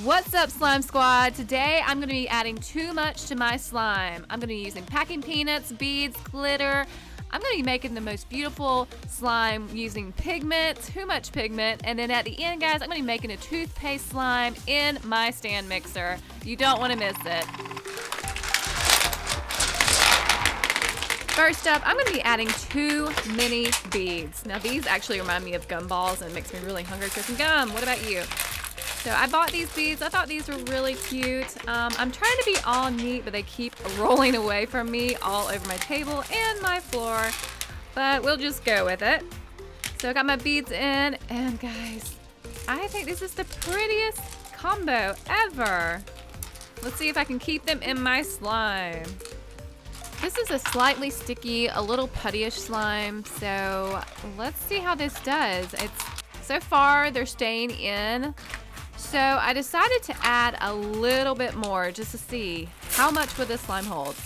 What's up, Slime Squad? Today I'm going to be adding too much to my slime. I'm going to be using packing peanuts, beads, glitter. I'm going to be making the most beautiful slime using pigment, too much pigment, and then at the end, guys, I'm going to be making a toothpaste slime in my stand mixer. You don't want to miss it. First up, I'm going to be adding 2 mini beads. Now these actually remind me of gumballs and it makes me really hungry for some gum. What about you? So I bought these beads. I thought these were really cute. I'm trying to be all neat, but they keep rolling away from me all over my table and my floor. But we'll just go with it. So I got my beads in, and guys, I think this is the prettiest combo ever. Let's see if I can keep them in my slime. This is a slightly sticky, a little puttyish slime, so let's see how this does. So far they're staying in. So I decided to add a little bit more just to see how much would this slime hold.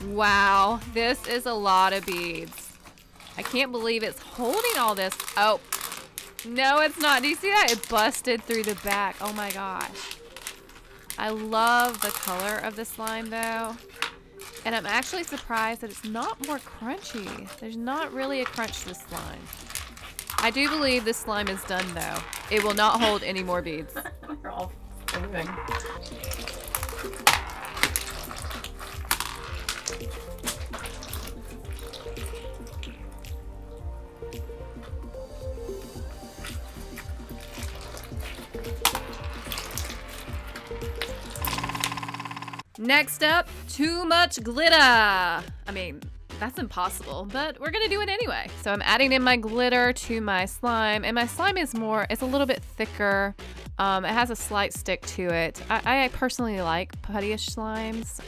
Wow, this is a lot of beads. I can't believe it's holding all this. Oh, no, it's not. Do you see that? It busted through the back. Oh my gosh. I love the color of the slime though. And I'm actually surprised that it's not more crunchy. There's not really a crunch to this slime. I do believe this slime is done though. It will not hold any more beads. They're all moving. Next up, too much glitter. I mean, that's impossible, but we're gonna do it anyway. So I'm adding in my glitter to my slime, and my slime is it's a little bit thicker. It has a slight stick to it. I personally like puttyish slimes.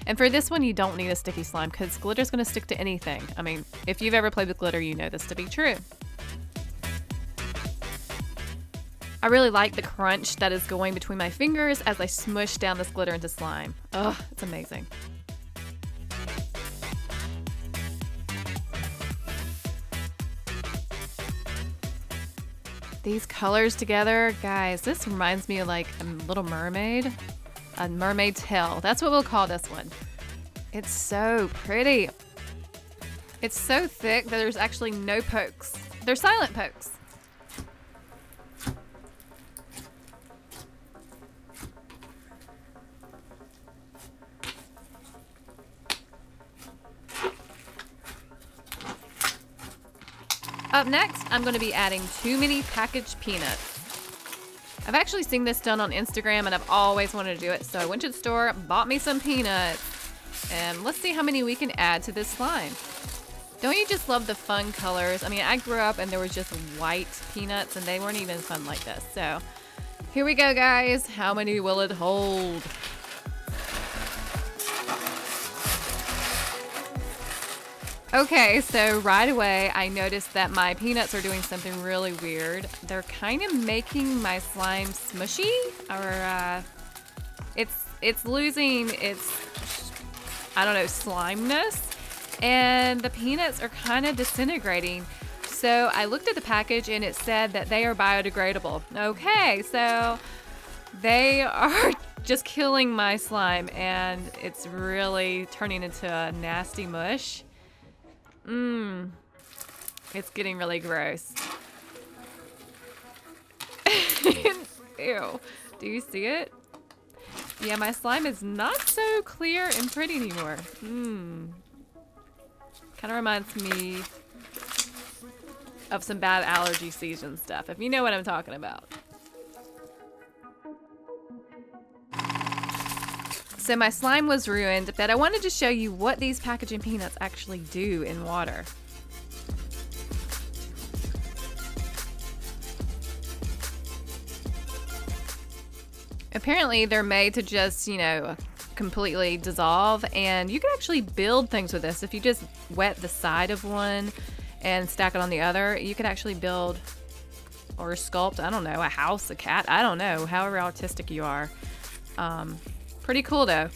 And for this one, you don't need a sticky slime because glitter's gonna stick to anything. I mean, if you've ever played with glitter, you know this to be true. I really like the crunch that is going between my fingers as I smush down this glitter into slime. Ugh, it's amazing. These colors together, guys, this reminds me of like a little mermaid. A mermaid tail. That's what we'll call this one. It's so pretty. It's so thick that there's actually no pokes. They're silent pokes. Up next, I'm going to be adding 2 mini packaged peanuts. I've actually seen this done on Instagram and I've always wanted to do it, so I went to the store, bought me some peanuts, and let's see how many we can add to this slime. Don't you just love the fun colors? I mean, I grew up and there was just white peanuts and they weren't even fun like this. So here we go, guys. How many will it hold? Okay, so right away I noticed that my peanuts are doing something really weird. They're kind of making my slime smushy, or it's losing its, I don't know, slimeness, and the peanuts are kind of disintegrating. So I looked at the package and it said that they are biodegradable. Okay, so they are just killing my slime and it's really turning into a nasty mush. It's getting really gross. Ew. Do you see it? Yeah, my slime is not so clear and pretty anymore. Kind of reminds me of some bad allergy season stuff, if you know what I'm talking about. So my slime was ruined, but I wanted to show you what these packaging peanuts actually do in water. Apparently they're made to just, completely dissolve, and you can actually build things with this. If you just wet the side of one and stack it on the other, you can actually build or sculpt, I don't know, a house, a cat, I don't know, however artistic you are. Pretty cool though.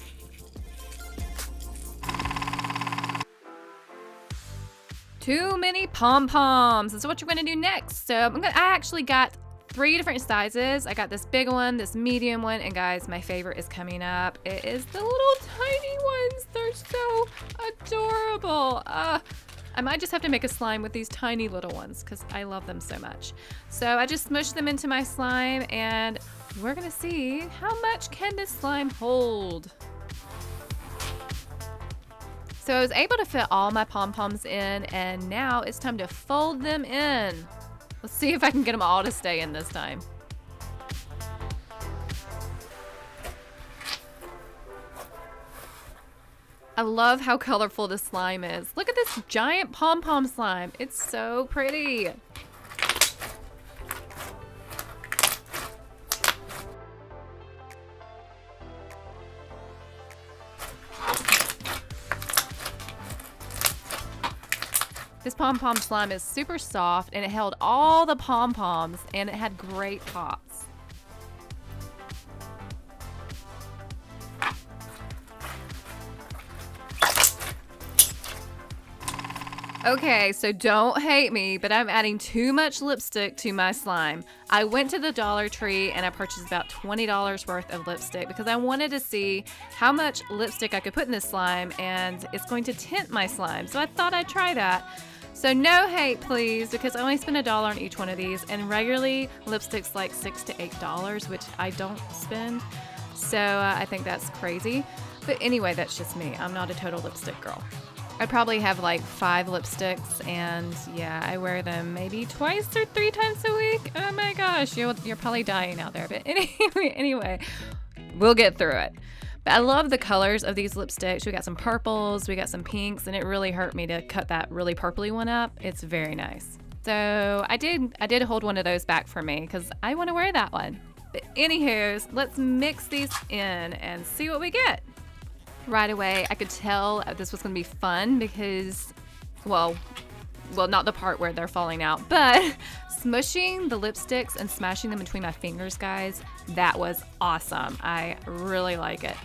Too many pom poms. This is what you're gonna do next. So I actually got 3 different sizes. I got this big one, this medium one, and guys, my favorite is coming up. It is the little tiny ones. They're so adorable. I might just have to make a slime with these tiny little ones because I love them so much. So I just smushed them into my slime, and we're gonna see how much can this slime hold. So I was able to fit all my pom-poms in, and now it's time to fold them in. Let's see if I can get them all to stay in this time. I love how colorful this slime is. Look at this giant pom-pom slime. It's so pretty. This pom-pom slime is super soft, and it held all the pom-poms, and it had great pops. Okay, so don't hate me, but I'm adding too much lipstick to my slime. I went to the Dollar Tree and I purchased about $20 worth of lipstick because I wanted to see how much lipstick I could put in this slime, and it's going to tint my slime. So I thought I'd try that. So no hate, please, because I only spend $1 on each one of these, and regularly lipstick's like $6 to $8, which I don't spend. So I think that's crazy. But anyway, that's just me. I'm not a total lipstick girl. I probably have like 5 lipsticks, and yeah, I wear them maybe 2 or 3 times a week. Oh my gosh, you're probably dying out there. But anyway, we'll get through it. But I love the colors of these lipsticks. We got some purples, we got some pinks, and it really hurt me to cut that really purpley one up. It's very nice. So I did hold one of those back for me because I want to wear that one. But anywho, let's mix these in and see what we get. Right away, I could tell this was going to be fun because, well, not the part where they're falling out, but smushing the lipsticks and smashing them between my fingers, guys, that was awesome. I really like it.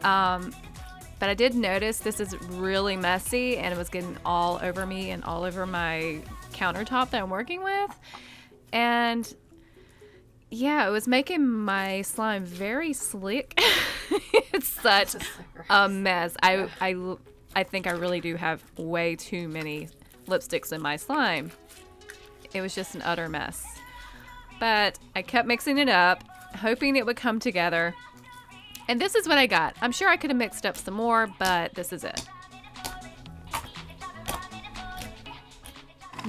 But I did notice this is really messy, and it was getting all over me and all over my countertop that I'm working with. And yeah, it was making my slime very slick. It's such a mess. I think I really do have way too many lipsticks in my slime. It was just an utter mess. But I kept mixing it up, hoping it would come together. And this is what I got. I'm sure I could have mixed up some more, but this is it.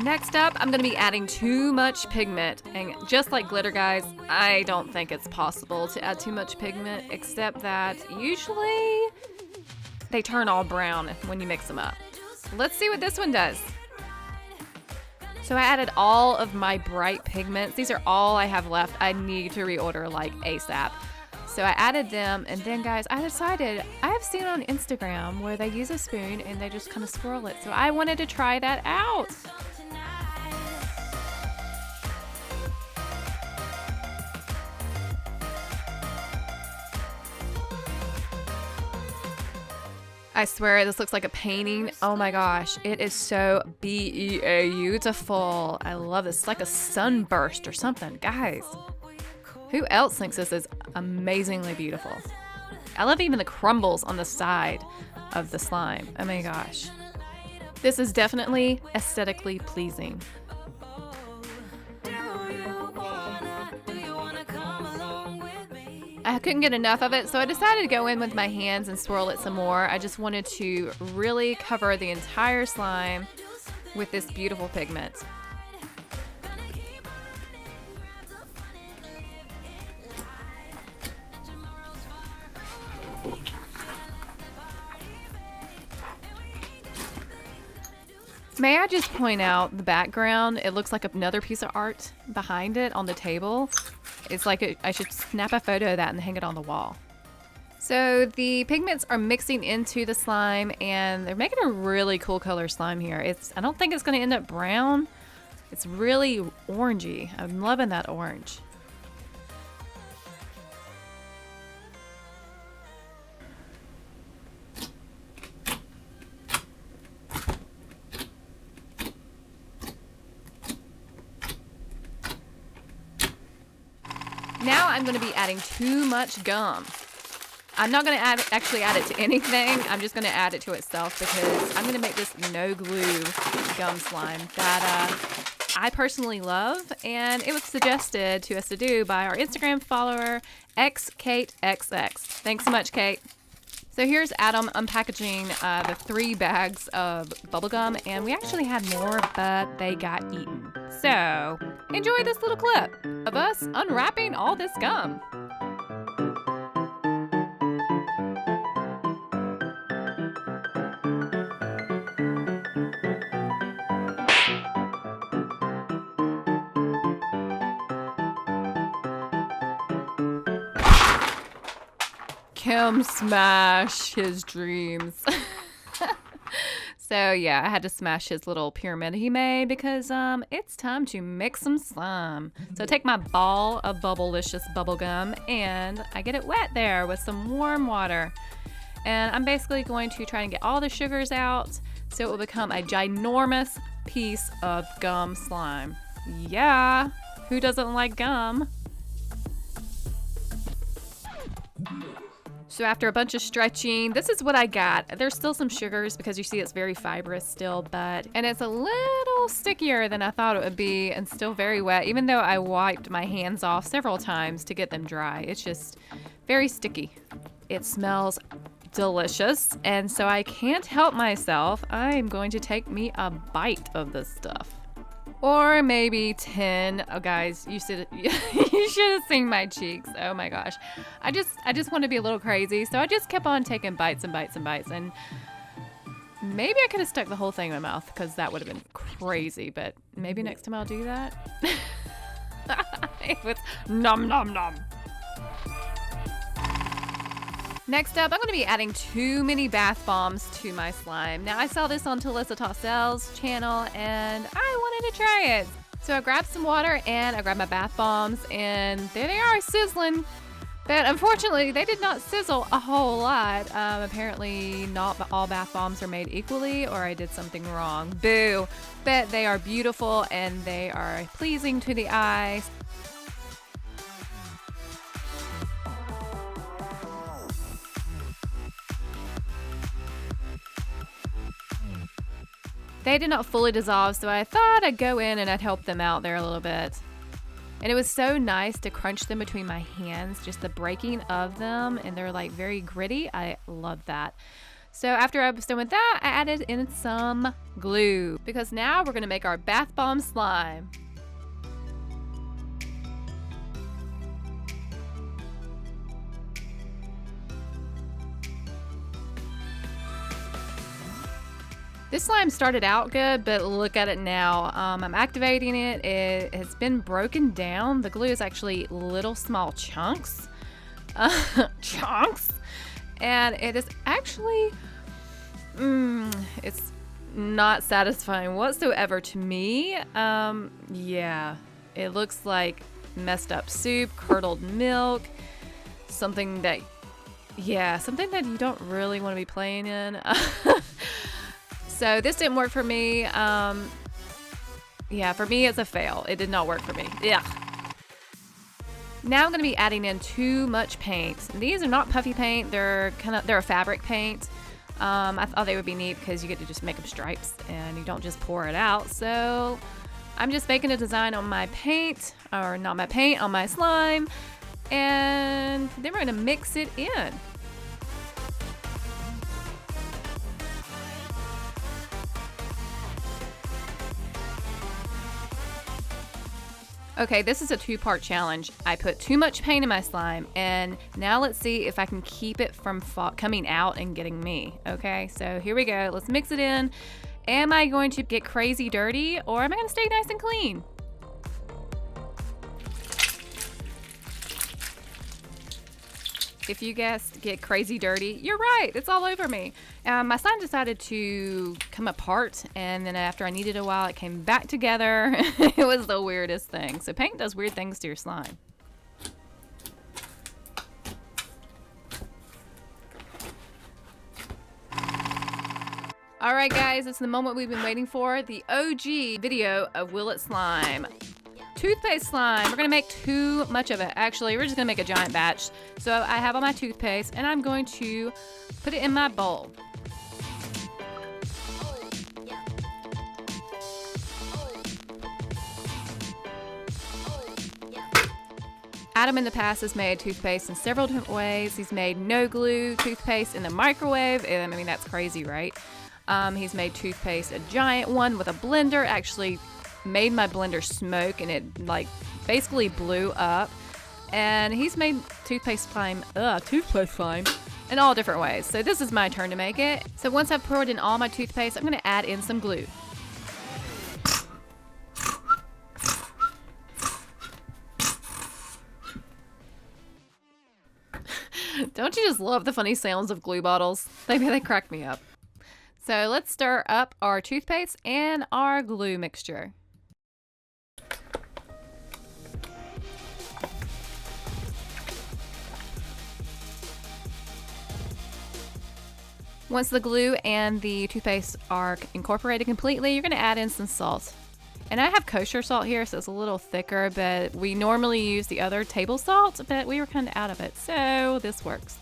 Next up, I'm going to be adding too much pigment. And just like glitter, guys, I don't think it's possible to add too much pigment, except that usually they turn all brown when you mix them up. Let's see what this one does. So I added all of my bright pigments. These are all I have left. I need to reorder like ASAP. So I added them, and then guys, I decided, I have seen on Instagram where they use a spoon and they just kind of swirl it. So I wanted to try that out. I swear this looks like a painting. Oh my gosh, it is so beautiful. I love this. It's like a sunburst or something. Guys, who else thinks this is amazingly beautiful? I love even the crumbles on the side of the slime. Oh my gosh. This is definitely aesthetically pleasing. I couldn't get enough of it, so I decided to go in with my hands and swirl it some more. I just wanted to really cover the entire slime with this beautiful pigment. May I just point out the background? It looks like another piece of art behind it on the table. It's like I should snap a photo of that and hang it on the wall. So the pigments are mixing into the slime, and they're making a really cool color slime here. I don't think it's going to end up brown. It's really orangey. I'm loving that orange. Now I'm going to be adding too much gum. I'm not going to actually add it to anything. I'm just going to add it to itself because I'm going to make this no glue gum slime that I personally love, and it was suggested to us to do by our Instagram follower, XKateXX. Thanks so much, Kate. So here's Adam unpackaging the 3 bags of bubblegum, and we actually had more, but they got eaten. So enjoy this little clip of us unwrapping all this gum. Kim smash his dreams. So yeah, I had to smash his little pyramid he made because it's time to mix some slime. So I take my ball of bubblicious bubblegum and I get it wet there with some warm water. And I'm basically going to try and get all the sugars out so it will become a ginormous piece of gum slime. Yeah, who doesn't like gum? So after a bunch of stretching, this is what I got. There's still some sugars because you see it's very fibrous still, and it's a little stickier than I thought it would be and still very wet, even though I wiped my hands off several times to get them dry. It's just very sticky. It smells delicious, and so I can't help myself. I'm going to take me a bite of this stuff. Or maybe 10. Oh, guys, you should have seen my cheeks. Oh my gosh. I just want to be a little crazy. So I just kept on taking bites and bites and bites. And maybe I could have stuck the whole thing in my mouth because that would have been crazy. But maybe next time I'll do that. It was nom nom nom. Next up, I'm going to be adding 2 mini bath bombs to my slime. Now, I saw this on Talissa Tossel's channel, and I wanted to try it. So I grabbed some water, and I grabbed my bath bombs, and there they are, sizzling. But unfortunately, they did not sizzle a whole lot. Apparently, not all bath bombs are made equally, or I did something wrong. Boo! But they are beautiful, and they are pleasing to the eye. They did not fully dissolve, so I thought I'd go in and I'd help them out there a little bit. And it was so nice to crunch them between my hands, just the breaking of them, and they're like very gritty. I love that. So after I was done with that, I added in some glue because now we're gonna make our bath bomb slime. This slime started out good, but look at it now. I'm activating it. It has been broken down. The glue is actually little small chunks. Chunks. And it is actually, it's not satisfying whatsoever to me. Yeah, it looks like messed up soup, curdled milk, something that you don't really want to be playing in. So this didn't work for me. Yeah, for me it's a fail. It did not work for me. Yeah. Now I'm going to be adding in too much paint. These are not puffy paint. They're a fabric paint. I thought they would be neat because you get to just make them stripes and you don't just pour it out. So I'm just making a design on my paint, or not my paint, on my slime, and then we're going to mix it in. Okay, this is a 2-part challenge. I put too much paint in my slime, and now let's see if I can keep it from coming out and getting me. Okay, so here we go. Let's mix it in. Am I going to get crazy dirty, or am I going to stay nice and clean? If you guessed get crazy dirty, you're right. It's all over me. My slime decided to come apart, and then after I kneaded it a while, it came back together. It was the weirdest thing. So paint does weird things to your slime. All right, guys, it's the moment we've been waiting for, the OG video of Will It Slime. toothpaste slime. We're gonna make too much of it. Actually, we're just gonna make a giant batch. So I have all my toothpaste and I'm going to put it in my bowl. Adam in the past has made toothpaste in several different ways. He's made no glue toothpaste in the microwave. I mean, that's crazy, right? He's made toothpaste, a giant one with a blender. Actually made my blender smoke and it like basically blew up. And he's made toothpaste slime in all different ways. So this is my turn to make it. So once I've poured in all my toothpaste, I'm gonna add in some glue. Don't you just love the funny sounds of glue bottles? They crack me up. So let's stir up our toothpaste and our glue mixture. Once the glue and the toothpaste are incorporated completely, you're gonna add in some salt. And I have kosher salt here, so it's a little thicker, but we normally use the other table salt, but we were kind of out of it, so this works.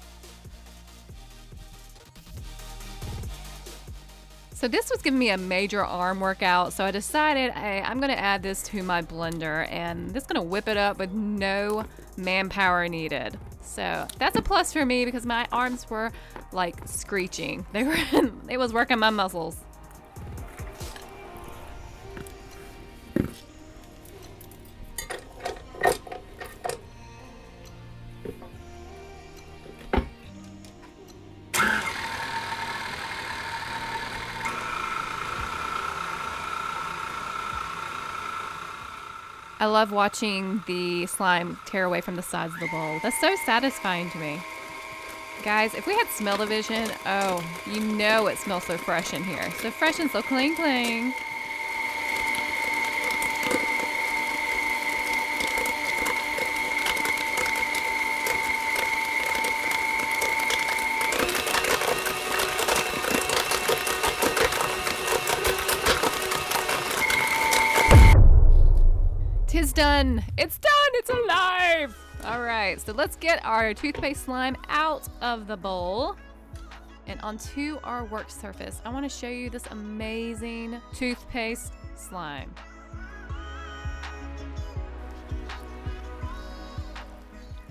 So this was giving me a major arm workout, so I decided I'm gonna add this to my blender, and this is gonna whip it up with no manpower needed. So that's a plus for me because my arms were like screeching. It was working my muscles. I love watching the slime tear away from the sides of the bowl. That's so satisfying to me. Guys, if we had smell-o-vision, oh, you know it smells so fresh in here. So fresh and so clean, clean. Tis done. It's done. It's alive. All right, so let's get our toothpaste slime out of the bowl and onto our work surface. I want to show you this amazing toothpaste slime.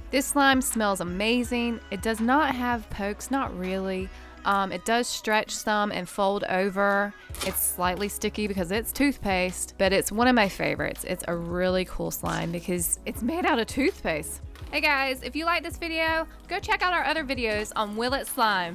This slime smells amazing. It does not have pokes, not really. It does stretch some and fold over. It's slightly sticky because it's toothpaste, but it's one of my favorites. It's a really cool slime because it's made out of toothpaste. Hey guys, if you like this video, go check out our other videos on Will It Slime.